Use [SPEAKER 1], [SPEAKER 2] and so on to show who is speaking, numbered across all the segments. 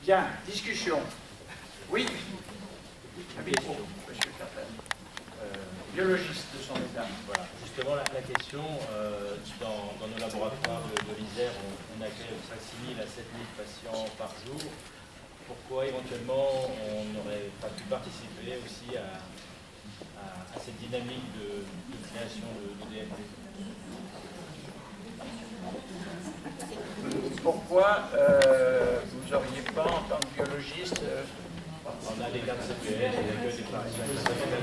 [SPEAKER 1] Bien, discussion. Oui. Un micro, monsieur Carpel. Biologiste de son état.
[SPEAKER 2] Voilà. Justement, la question, dans nos laboratoires de l'Isère, on accueille 5 000 à 7 000 patients par jour. Pourquoi éventuellement on n'aurait pas pu participer aussi à cette dynamique de création de DMP?
[SPEAKER 1] Pourquoi vous n'auriez pas, en tant que biologiste,
[SPEAKER 2] on a des cas de CPS, on a des déclarations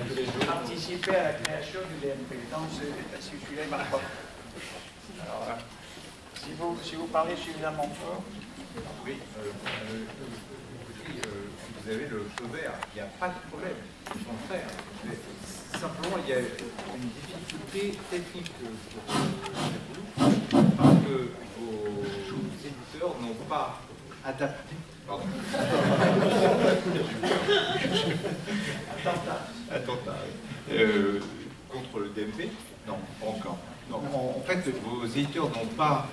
[SPEAKER 2] tous les jours.
[SPEAKER 1] participer à la création du DMP? Non, c'est celui-là, il marche pas. Alors, si vous parlez suffisamment fort.
[SPEAKER 3] Oui, vous avez le feu vert, il n'y a pas de problème, au contraire. Simplement, il y a une difficulté technique parce que vos éditeurs n'ont pas adapté. Pardon. Attentat. Contre le DMP? Non, pas encore. Donc, en fait, vos éditeurs n'ont pas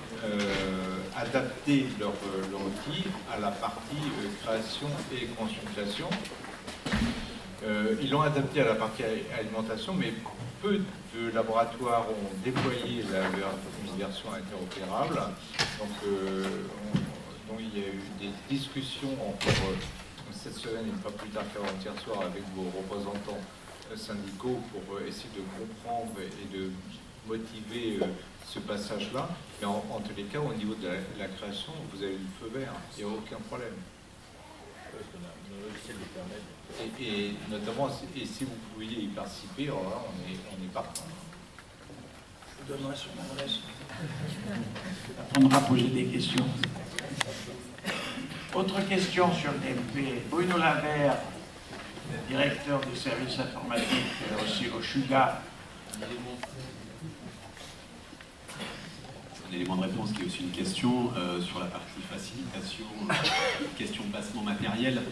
[SPEAKER 3] adapté leur outil à la partie création et consultation. Ils l'ont adapté à la partie alimentation, mais peu de laboratoires ont déployé une version interopérable. Donc il y a eu des discussions encore cette semaine, et pas plus tard qu'avant-hier soir, avec vos représentants syndicaux pour essayer de comprendre et de motiver ce passage-là. Mais en tous les cas, au niveau de la création, vous avez le feu vert, il n'y a aucun problème. Et notamment, si vous pouviez y participer, alors là, on est partant.
[SPEAKER 1] Je vous donnerai son adresse. On pourra poser des questions. Autre question sur le DMP. Bruno Lavert, directeur des services informatiques aussi au SUGA.
[SPEAKER 4] Un élément de réponse qui est aussi une question sur la partie facilitation, question de placement matériel.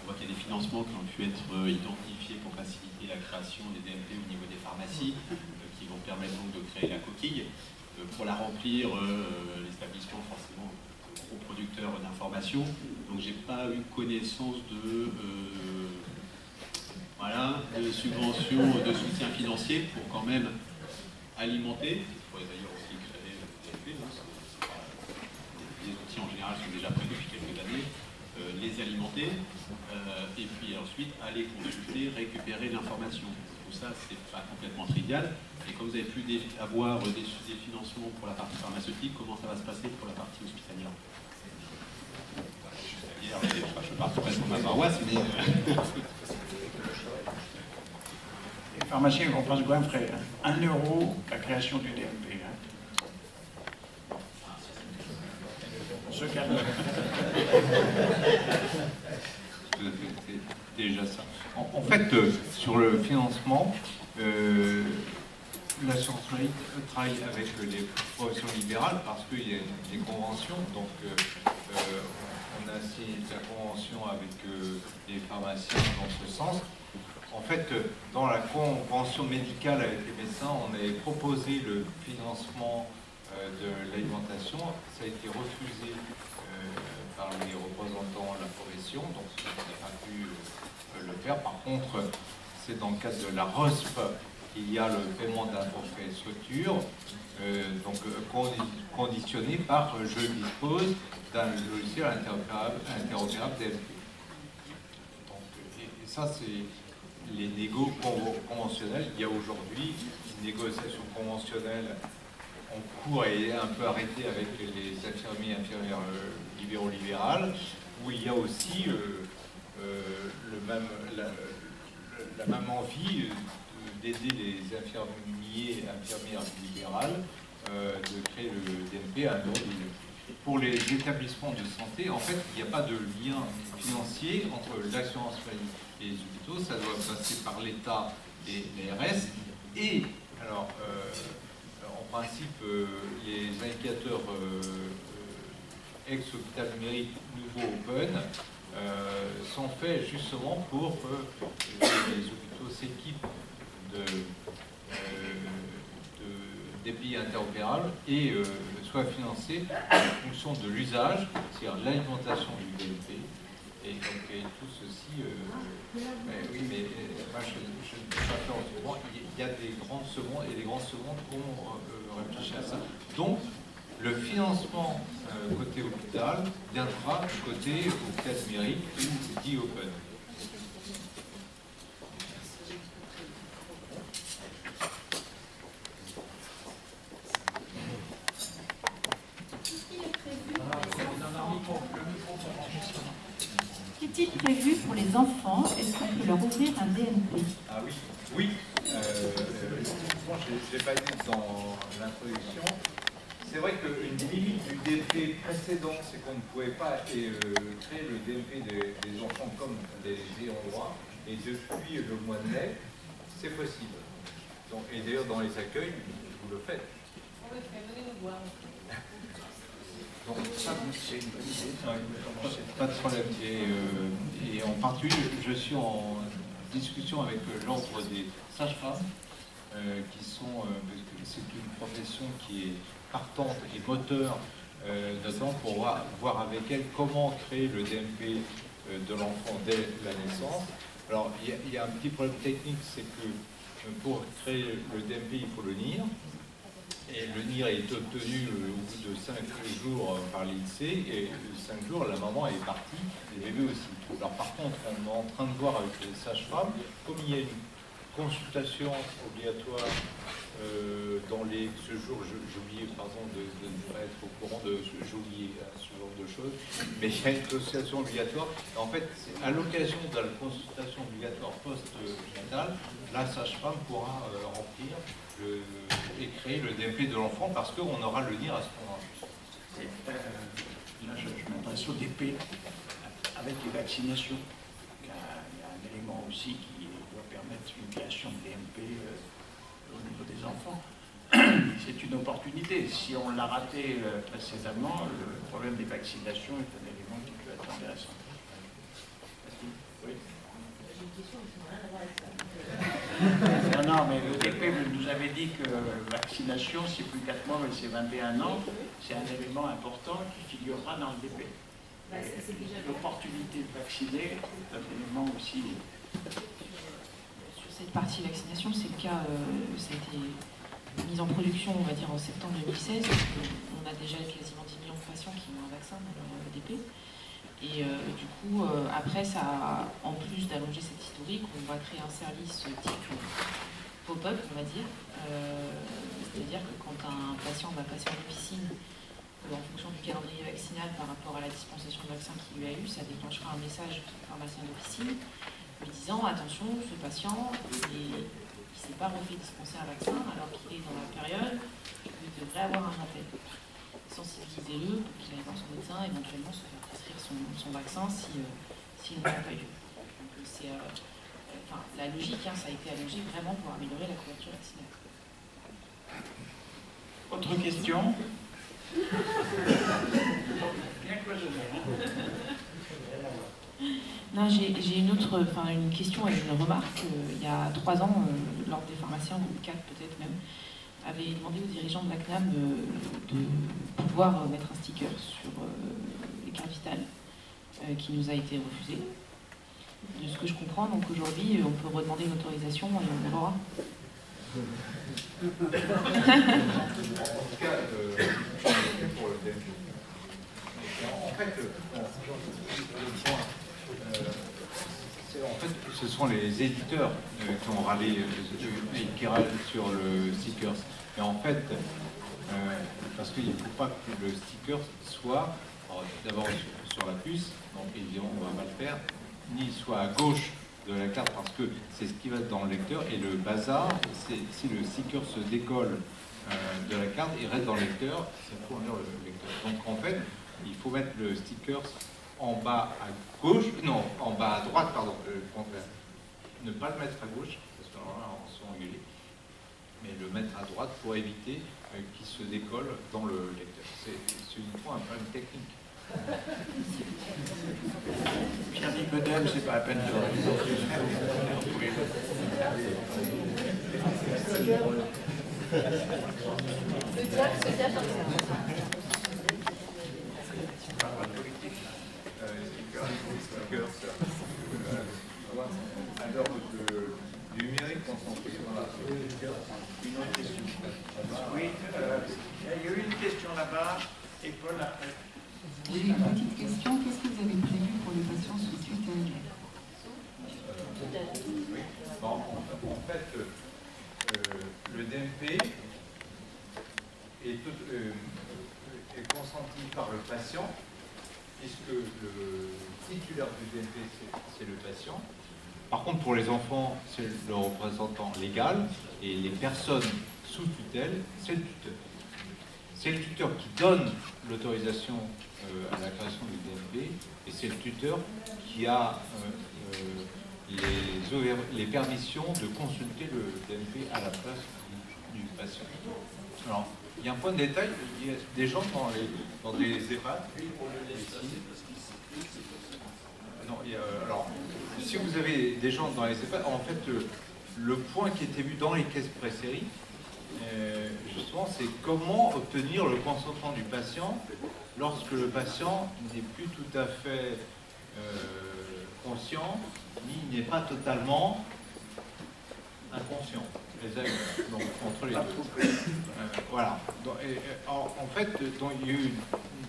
[SPEAKER 4] On voit qu'il y a des financements qui ont pu être identifiés pour faciliter la création des DMP au niveau des pharmacies, qui vont permettre donc de créer la coquille. Pour la remplir, l'établissement forcément gros producteur d'informations. Donc j'ai pas eu connaissance de subventions, de soutien financier pour quand même alimenter. Il faudrait d'ailleurs aussi créer le DMP. Les outils en général sont déjà prêts depuis quelques années. Les alimenter et puis ensuite aller consulter, récupérer l'information. Tout ça, c'est pas complètement trivial. Et comme vous avez pu avoir des financements pour la partie pharmaceutique, comment ça va se passer pour la partie hospitalière? Je pars presque ma paroisse, mais...
[SPEAKER 1] Les pharmaciens ne vont pas se goinfrer. 1 euro la création du DMP. Ce cadeau.
[SPEAKER 3] C'est déjà ça. En fait, sur le financement, l'assurance maladie travaille avec les professions libérales parce qu'il y a des conventions. Donc, on a signé la convention avec les pharmaciens dans ce sens. En fait, dans la convention médicale avec les médecins, on avait proposé le financement de l'alimentation. Ça a été refusé par les représentants de la profession, donc on n'a pas pu le faire. Par contre, c'est dans le cadre de la ROSP qu'il y a le paiement d'un forfait structure, donc conditionné par je dispose d'un logiciel interopérable DMP. Et ça, c'est les négos conventionnels. Il y a aujourd'hui une négociation conventionnelle en cours et un peu arrêtée avec les infirmiers et infirmières libéraux-libérales, où il y a aussi la même envie d'aider les infirmiers et infirmières libérales de créer le DMP à un euro. Pour les établissements de santé, en fait, il n'y a pas de lien financier entre l'assurance maladie et les hôpitaux. Ça doit passer par l'État et l'ARS. Et, alors, en principe, les indicateurs ex-hôpital numérique nouveau open sont faits justement pour que les hôpitaux s'équipent des pays interopérables et soient financés en fonction de l'usage, c'est-à-dire l'alimentation du DMP, Donc, et tout ceci, oui, mais moi je ne peux pas faire autrement. Il y a des grandes secondes et les grandes secondes ont réfléchi à ça. Donc, le financement côté hôpital viendra du côté hôpital numérique ou dit open.
[SPEAKER 5] Qu'est-il prévu pour les enfants? Est-ce qu'on peut leur ouvrir un DMP?
[SPEAKER 3] Ah oui, oui. Je l'ai pas dit dans l'introduction. C'est vrai qu'une limite du DMP précédent, c'est qu'on ne pouvait pas créer le DMP des enfants comme des ayants droit. Et depuis le mois de mai, c'est possible. Donc, et d'ailleurs, dans les accueils, vous le faites.
[SPEAKER 6] Oui, venez nous voir.
[SPEAKER 1] Donc ça, c'est une bonne idée.
[SPEAKER 3] Pas de problème. Et en particulier, je suis en discussion avec l'ordre des sages-femmes, qui sont, parce que c'est une profession qui est partante et moteur, notamment pour voir avec elles comment créer le DMP de l'enfant dès la naissance. Alors, il y a un petit problème technique, c'est que pour créer le DMP, il faut le NIR. Et le NIR est obtenu au bout de 5 jours par l'INSEE, et 5 jours, la maman est partie, les bébés aussi. Alors par contre, on est en train de voir avec les sages-femmes, comme il y a une consultation obligatoire dans ce jour, j'ai oublié, pardon, de ne pas être au courant j'ai oublié ce genre de choses, mais il y a une consultation obligatoire. En fait, à l'occasion de la consultation obligatoire post-natale, la sage-femme pourra remplir et créer le DMP de l'enfant parce qu'on aura le NIR à ce moment-là.
[SPEAKER 1] Là, je m'adresse au DP avec les vaccinations. Il y a un élément aussi qui doit permettre une création de DMP au niveau des enfants. C'est une opportunité. Si on l'a raté précédemment, le problème des vaccinations est un élément qui peut être intéressant. Oui.
[SPEAKER 6] J'ai une question, mais ça n'a rien à voir avec ça.
[SPEAKER 1] Non, mais le DP nous avait dit que vaccination, c'est plus 4 mois, mais c'est 21 ans. C'est un élément important qui figurera dans le DP. L'opportunité de vacciner, c'est un élément aussi.
[SPEAKER 5] Sur cette partie vaccination, c'est le cas, ça a été mis en production, on va dire, en septembre 2016. On a déjà quasiment 10 millions de patients qui ont un vaccin dans leur DP. Et du coup, après, ça, en plus d'allonger cette historique, on va créer un service type pop-up, on va dire. C'est-à-dire que quand un patient va passer en officine, en fonction du calendrier vaccinal par rapport à la dispensation de vaccin qu'il lui a eu, ça déclenchera un message au pharmacien d'officine lui disant « Attention, ce patient, il ne s'est pas refait dispenser un vaccin alors qu'il est dans la période où il devrait avoir un rappel. » Sensibilisez-le pour qu'il aille voir son médecin, éventuellement se faire prescrire son vaccin s'il ne l'a pas eu. Donc la logique, ça a été allongé vraiment pour améliorer la couverture vaccinale.
[SPEAKER 1] Autre question?
[SPEAKER 5] Non, j'ai une question et une remarque. Il y a 3 ans, l'ordre des pharmaciens, ou 4 peut-être même, avait demandé aux dirigeants de la CNAM de pouvoir mettre un sticker sur les cartes vitales, qui nous a été refusé. De ce que je comprends, donc aujourd'hui, on peut redemander une autorisation et on l'aura.
[SPEAKER 3] En tout cas, pour le DMP. En fait, ce sont les éditeurs qui ont râlé et qui râlent sur le sticker. Mais en fait, parce qu'il ne faut pas que le sticker soit d'abord sur la puce, donc évidemment on ne va pas le faire, ni soit à gauche de la carte parce que c'est ce qui va dans le lecteur, et le bazar, c'est si le sticker se décolle de la carte, il reste dans le lecteur, ça fout en l'air le lecteur. Donc en fait, il faut mettre le sticker en bas à gauche, non, en bas à droite, pardon, contraire. Ne pas le mettre à gauche, parce que là, on se fait engueuler, mais le mettre à droite pour éviter qu'il se décolle dans le lecteur. C'est uniquement un problème technique.
[SPEAKER 1] Pierre Nicodème, c'est pas la peine de
[SPEAKER 3] À l'heure du numérique, voilà.
[SPEAKER 1] Une autre question. Oui, il y a eu une question là-bas, et Paul après.
[SPEAKER 7] J'ai une petite question. Qu'est-ce que vous avez prévu pour les patients sous tutelle?
[SPEAKER 3] Oui. Bon, en fait, le DMP est consenti par le patient, puisque le titulaire du DMP, c'est le patient. Par contre, pour les enfants, c'est le représentant légal, et les personnes sous tutelle, c'est le tuteur. C'est le tuteur qui donne l'autorisation à la création du DMP, et c'est le tuteur qui a les permissions de consulter le DMP à la place du patient. Alors, il y a un point de détail, il y a des gens dans des EHPAD. Non, alors, si vous avez des gens dans les EHPAD, en fait, le point qui était vu dans les caisses pré-série, justement, c'est comment obtenir le consentement du patient lorsque le patient n'est plus tout à fait conscient, ni n'est pas totalement inconscient. Donc, entre les deux. Voilà. Donc, en fait, donc, il y a eu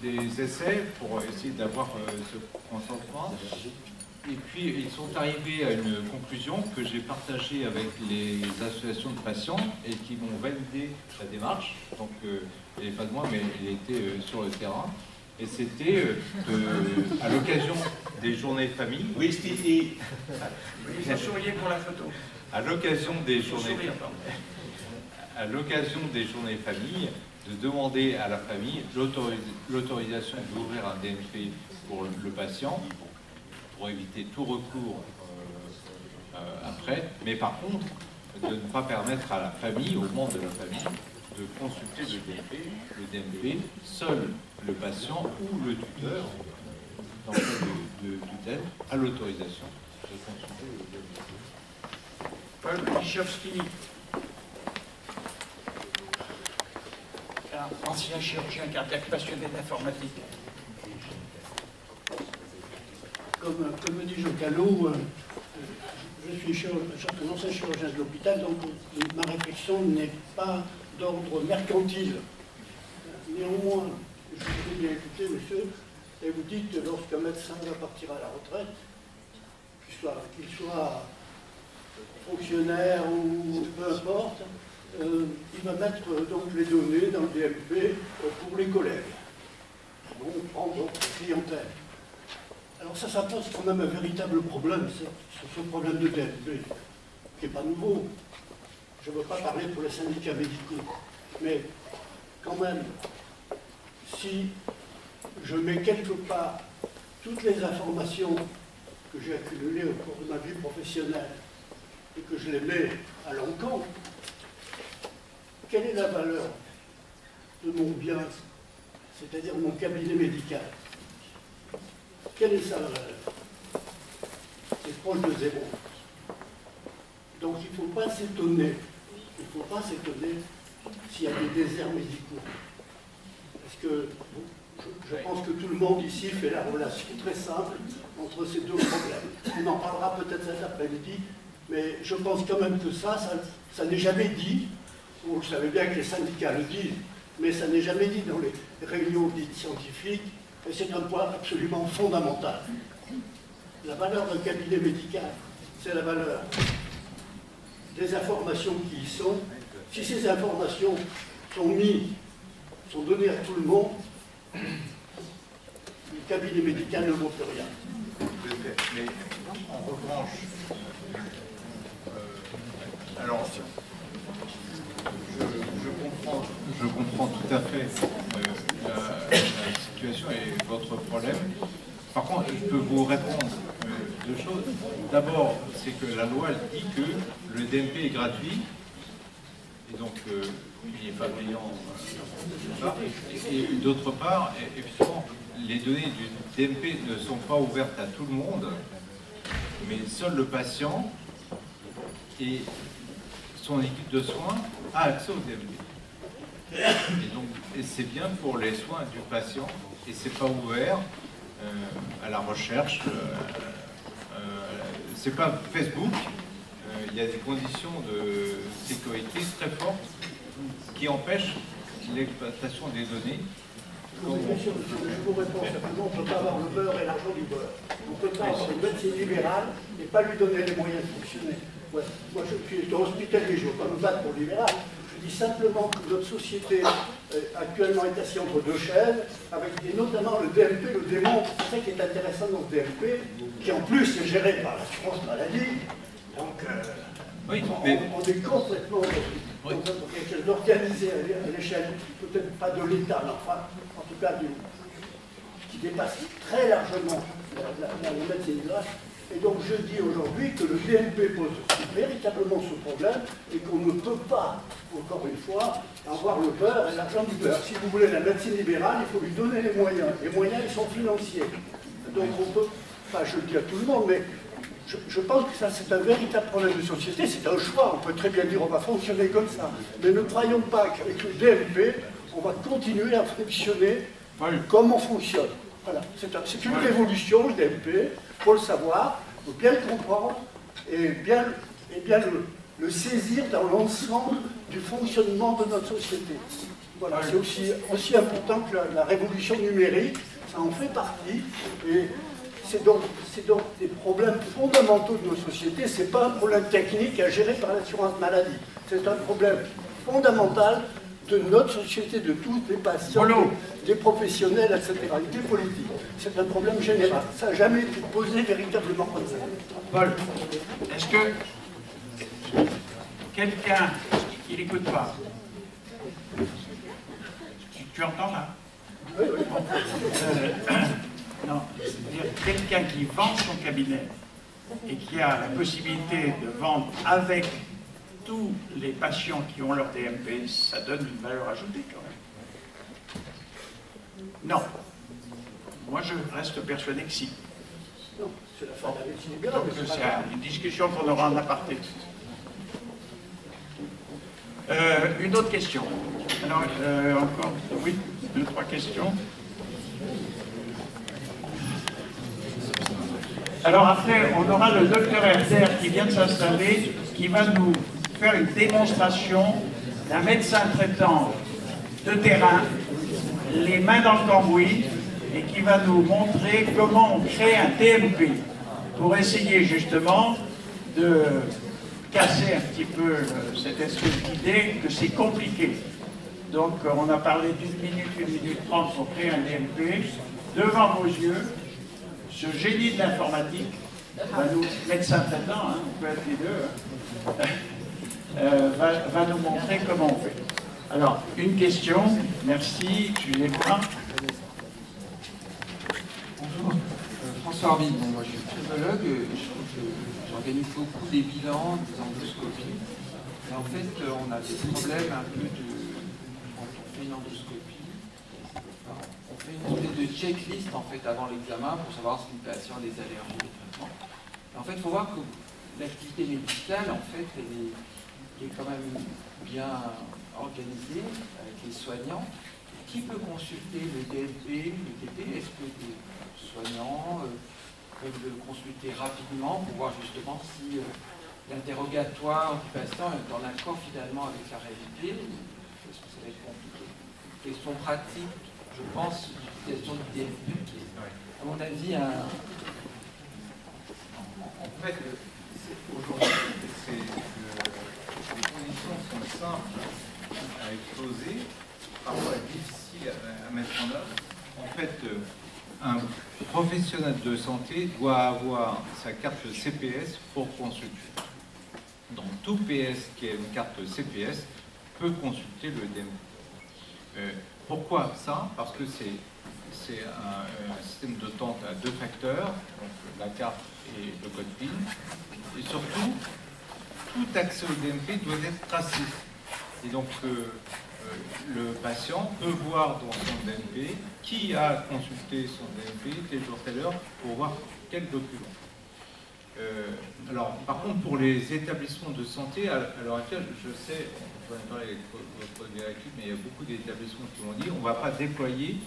[SPEAKER 3] des essais pour essayer d'avoir ce consentement. Et puis, ils sont arrivés à une conclusion que j'ai partagée avec les associations de patients et qui m'ont validé la démarche. Donc, il n'y avait pas de moi, mais il était sur le terrain. Et c'était à l'occasion des journées famille.
[SPEAKER 1] Oui, Stevie. Vous souriez pour la photo.
[SPEAKER 3] À l'occasion des journées famille, de demander à la famille l'autorisation d'ouvrir un DMP pour le patient, pour éviter tout recours après, mais par contre, de ne pas permettre à la famille, aux membres de la famille, de consulter le DMP, seul le patient ou le tuteur, dans le cas de tutelle, a l'autorisation de consulter le DMP.
[SPEAKER 1] Paul Lichowski, ancien chirurgien cardiaque passionné d'informatique.
[SPEAKER 8] Comme le dit Jean Callot, je suis un ancien chirurgien de l'hôpital, donc ma réflexion n'est pas d'ordre mercantile. Néanmoins, je vous ai bien écouté, monsieur, et vous dites que lorsqu'un médecin va partir à la retraite, qu'il soit fonctionnaire ou peu importe, il va mettre donc les données dans le DMP pour les collègues. On prend donc la clientèle. Alors ça pose quand même un véritable problème, ce problème de DMP, qui n'est pas nouveau. Je ne veux pas parler pour les syndicats médicaux, mais quand même, si je mets quelque part toutes les informations que j'ai accumulées au cours de ma vie professionnelle et que je les mets à l'encontre, quelle est la valeur de mon bien, c'est-à-dire mon cabinet médical? Quelle est sa valeur? C'est proche de zéro. Donc il ne faut pas s'étonner. Il ne faut pas s'étonner s'il y a des déserts médicaux. Parce que je pense que tout le monde ici fait la relation très simple entre ces deux problèmes. On en parlera peut-être cet après-midi, mais je pense quand même que ça n'est jamais dit. Vous savez bien que les syndicats le disent, mais ça n'est jamais dit dans les réunions dites scientifiques, et c'est un point absolument fondamental. La valeur d'un cabinet médical, c'est la valeur des informations qui y sont. Si ces informations sont données à tout le monde, le cabinet médical ne vaut plus rien.
[SPEAKER 3] Mais en revanche, alors, je comprends tout à fait la situation et votre problème. Par contre, je peux vous répondre deux choses. D'abord, c'est que la loi elle dit que le DMP est gratuit, et donc il n'est pas payant. Et d'autre part, effectivement, les données du DMP ne sont pas ouvertes à tout le monde, mais seul le patient et son équipe de soins a accès au DMP. Et donc, c'est bien pour les soins du patient, et c'est pas ouvert à la recherche. C'est pas Facebook. Il y a des conditions de sécurité très fortes qui empêchent l'exploitation des données.
[SPEAKER 8] Oui, bien sûr, je vous réponds simplement, on ne peut pas avoir le beurre et l'argent du beurre. On ne peut pas avoir une médecine libérale et pas lui donner les moyens de fonctionner. Ouais. Moi, je suis hospitalier, je ne veux pas me battre pour le libéral. Je dis simplement que notre société actuellement est assise entre deux chaises, et notamment le DMP le démontre. C'est ça qui est intéressant dans le DMP, qui en plus est géré par l'assurance maladie. Donc,
[SPEAKER 3] oui,
[SPEAKER 8] on est complètement dans quelque chose d'organisé à l'échelle, peut-être pas de l'État, mais enfin, en tout cas, qui dépasse très largement la médecine libérale. Et donc je dis aujourd'hui que le DMP pose véritablement ce problème et qu'on ne peut pas, encore une fois, avoir le beurre et l'argent du beurre. Si vous voulez la médecine libérale, il faut lui donner les moyens. Les moyens, ils sont financiers. Donc on peut, enfin je le dis à tout le monde, mais je pense que ça c'est un véritable problème de société, c'est un choix. On peut très bien dire on va fonctionner comme ça. Mais ne croyons pas qu'avec le DMP, on va continuer à fonctionner comme on fonctionne. Voilà, c'est une révolution, le DMP, il faut le savoir, il faut bien le comprendre et bien le saisir dans l'ensemble du fonctionnement de notre société. Voilà, c'est aussi important que la révolution numérique, ça en fait partie, et c'est donc des problèmes fondamentaux de nos sociétés, ce n'est pas un problème technique à gérer par l'assurance maladie, c'est un problème fondamental de notre société, de tous les patients, des professionnels, etc., des politiques. C'est un problème général. Ça n'a jamais été posé véritablement comme ça.
[SPEAKER 1] Paul, est-ce que quelqu'un qui n'écoute pas, tu entends là?
[SPEAKER 8] Oui, oui.
[SPEAKER 1] Non, c'est-à-dire quelqu'un qui vend son cabinet et qui a la possibilité de vendre avec tous les patients qui ont leur DMP, ça donne une valeur ajoutée quand même. Non. Moi, je reste persuadé que si.
[SPEAKER 8] Non, c'est la fin de la médecine libérale.
[SPEAKER 1] Donc, c'est une discussion qu'on aura en aparté. Une autre question. Alors, encore, oui, 2-3 questions. Alors après, on aura le docteur Herder qui vient de s'installer, qui va nous faire une démonstration d'un médecin traitant de terrain, les mains dans le cambouis, et qui va nous montrer comment on crée un DMP pour essayer justement de casser un petit peu cette espèce d'idée que c'est compliqué. Donc on a parlé d'1 minute 30 pour créer un DMP. Devant vos yeux, ce génie de l'informatique, médecin traitant, hein, on peut être les deux, va nous montrer comment on fait. Alors, une question, merci, suivez-moi.
[SPEAKER 9] Bonjour, François Arbin. Bon, moi je suis pneumologue, j'organise beaucoup des bilans, des endoscopies. Et en fait, on a des problèmes un peu de... Quand on fait une endoscopie, on fait une espèce de checklist en fait avant l'examen pour savoir si le patient a des allergies, des traitements. Et en fait, il faut voir que l'activité médicale, en fait, elle est quand même bien organisée avec les soignants. Qui peut consulter le DMP, le TP? Est-ce que les soignants peuvent le consulter rapidement pour voir justement si l'interrogatoire du patient est en accord finalement avec la réalité? Est-ce que ça va être compliqué? Question pratique, je pense, l'utilisation du DMP, qui est, à mon avis,
[SPEAKER 3] En fait, aujourd'hui, les conditions sont simples à exposer, parfois difficiles à mettre en œuvre. En fait, un professionnel de santé doit avoir sa carte CPS pour consulter. Donc tout PS qui a une carte CPS peut consulter le DMP. Pourquoi ça? Parce que c'est un système de tente à 2 facteurs, donc la carte et le code PIN. Et surtout, tout accès au DMP doit être tracé. Et donc, le patient peut voir dans son DMP qui a consulté son DMP tel jour, telle heure, pour voir quel document. Alors, par contre, pour les établissements de santé, à l'heure actuelle, je sais, on va en parler avec votre directive, mais il y a beaucoup d'établissements qui m'ont dit on ne va pas déployer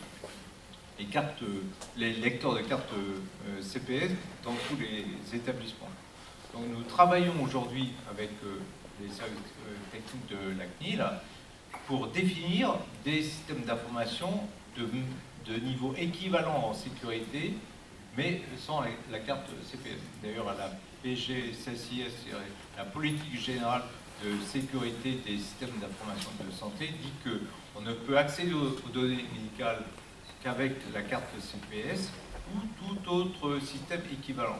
[SPEAKER 3] les lecteurs de cartes CPS dans tous les établissements. Donc nous travaillons aujourd'hui avec les services techniques de la CNIL pour définir des systèmes d'information de niveau équivalent en sécurité, mais sans la carte CPS. D'ailleurs, à la PGSSIS, la politique générale de sécurité des systèmes d'information de santé, dit qu'on ne peut accéder aux données médicales qu'avec la carte CPS ou tout autre système équivalent.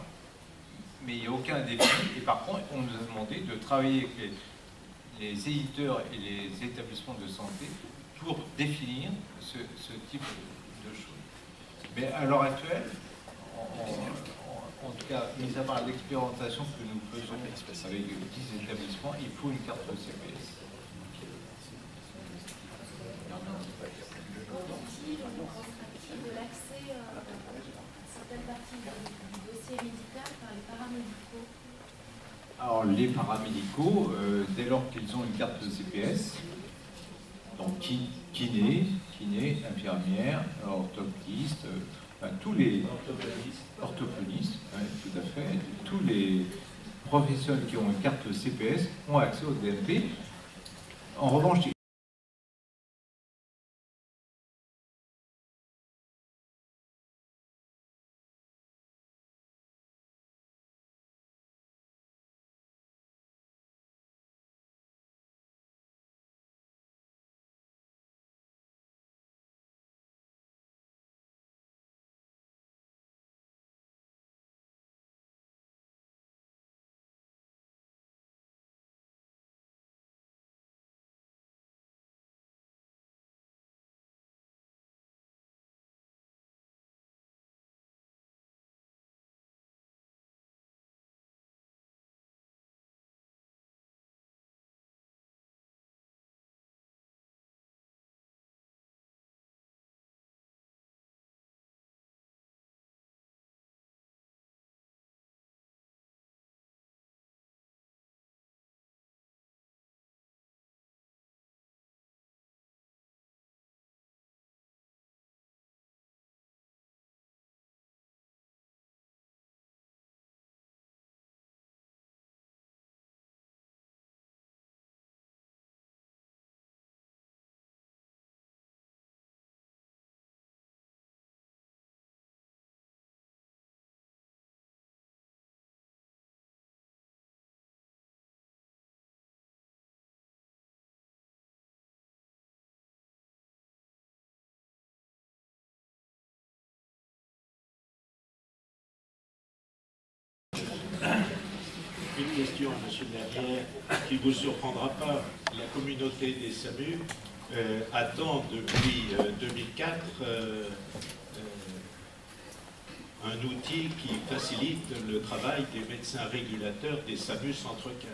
[SPEAKER 3] Mais il n'y a aucun défi, et par contre, on nous a demandé de travailler avec les éditeurs et les établissements de santé pour définir ce type de choses. Mais à l'heure actuelle, en tout cas, mis à part l'expérimentation que nous faisons avec 10 établissements, il faut une carte CPS.
[SPEAKER 6] De l'accès à certaines parties du dossier médical par les paramédicaux.
[SPEAKER 3] Alors, les paramédicaux, dès lors qu'ils ont une carte de CPS, donc kiné, infirmière, orthoptiste, enfin, tous les orthophonistes, ouais, tout à fait, tous les professionnels qui ont une carte CPS ont accès au DMP. En revanche,
[SPEAKER 10] Une question à M. Derrière qui ne vous surprendra pas. La communauté des SAMU attend depuis 2004 un outil qui facilite le travail des médecins régulateurs des SAMU Centre-Quin.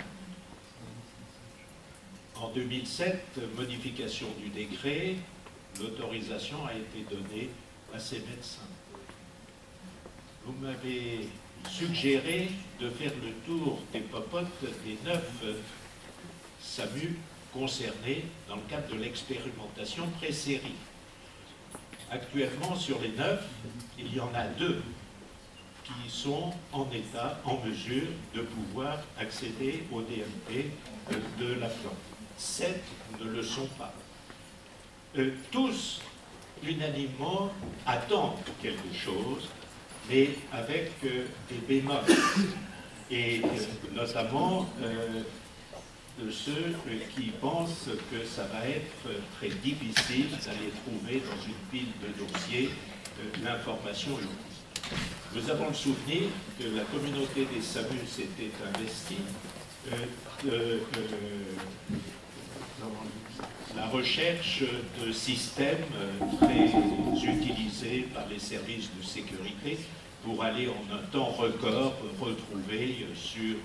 [SPEAKER 10] En 2007, modification du décret, l'autorisation a été donnée à ces médecins. Vous m'avez suggéré de faire le tour des popotes des 9 SAMU concernés dans le cadre de l'expérimentation pré-série. Actuellement, sur les 9, il y en a 2 qui sont en état, en mesure de pouvoir accéder au DMP de la plante. 7 ne le sont pas. Tous, unanimement, attendent quelque chose, mais avec des bémols, et notamment de ceux qui pensent que ça va être très difficile d'aller trouver dans une pile de dossiers l'information utile. Nous avons le souvenir que la communauté des SAMU s'était investie la recherche de systèmes très utilisés par les services de sécurité pour aller en un temps record retrouver sur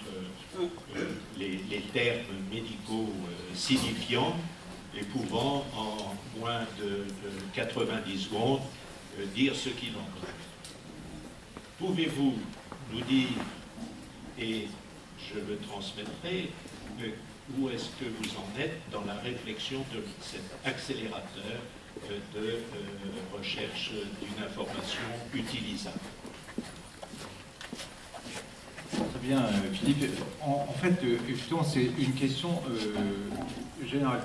[SPEAKER 10] les termes médicaux signifiants et pouvant en moins de 90 secondes dire ce qu'il en est. Pouvez-vous nous dire, et je le transmettrai, où est-ce que vous en êtes dans la réflexion de cet accélérateur de recherche d'une information utilisable.
[SPEAKER 3] Très bien, Philippe. En fait, justement, c'est une question générale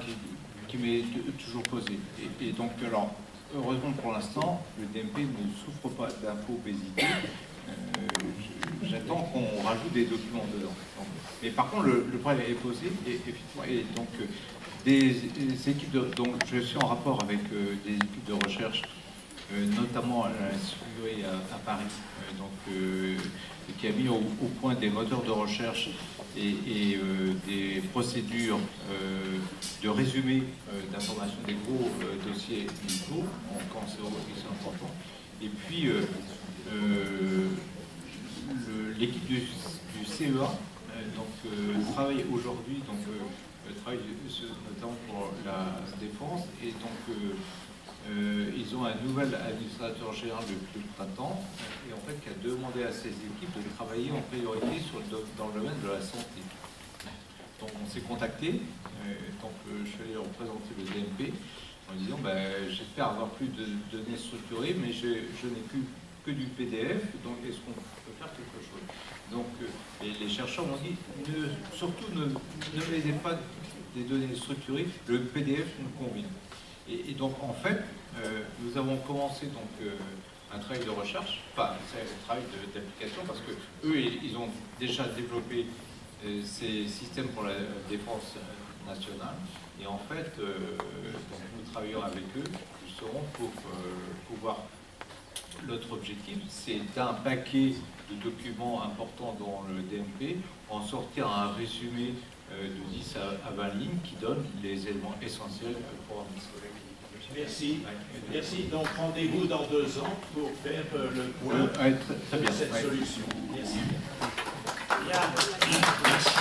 [SPEAKER 3] qui m'est toujours posée. Et donc, alors, heureusement pour l'instant, le DMP ne souffre pas d'info-obésité. J'attends qu'on rajoute des documents dedans. Donc, mais par contre, le problème est posé. Et donc, des équipes donc, je suis en rapport avec des équipes de recherche, notamment à l'Institut à Paris, qui a mis au point des moteurs de recherche et des procédures de résumé d'information des gros dossiers médicaux en cancéro, qui sont importants. Et puis, l'équipe du CEA travaille aujourd'hui, travaille notamment pour la défense, et donc ils ont un nouvel administrateur général depuis le printemps, et en fait qui a demandé à ses équipes de travailler en priorité dans le domaine de la santé. Donc on s'est contacté, je suis allé représenter le DMP en disant j'espère avoir plus de données structurées, mais je n'ai que du PDF, donc est-ce qu'on peut faire quelque chose? Donc les chercheurs m'ont dit surtout ne mettez pas des données structurées, le PDF nous convient. Et donc en fait, nous avons commencé un travail de recherche, c'est un travail d'application, parce que eux, ils ont déjà développé ces systèmes pour la défense nationale, et en fait, nous travaillons avec eux justement pour pouvoir. Notre objectif, c'est d'un paquet de documents importants dans le DMP, en sortir un résumé de 10 à 20 lignes qui donne les éléments essentiels pour un
[SPEAKER 10] Merci. Merci. Donc rendez-vous dans 2 ans pour faire le point
[SPEAKER 3] très bien,
[SPEAKER 10] de cette solution. Merci.
[SPEAKER 1] Merci.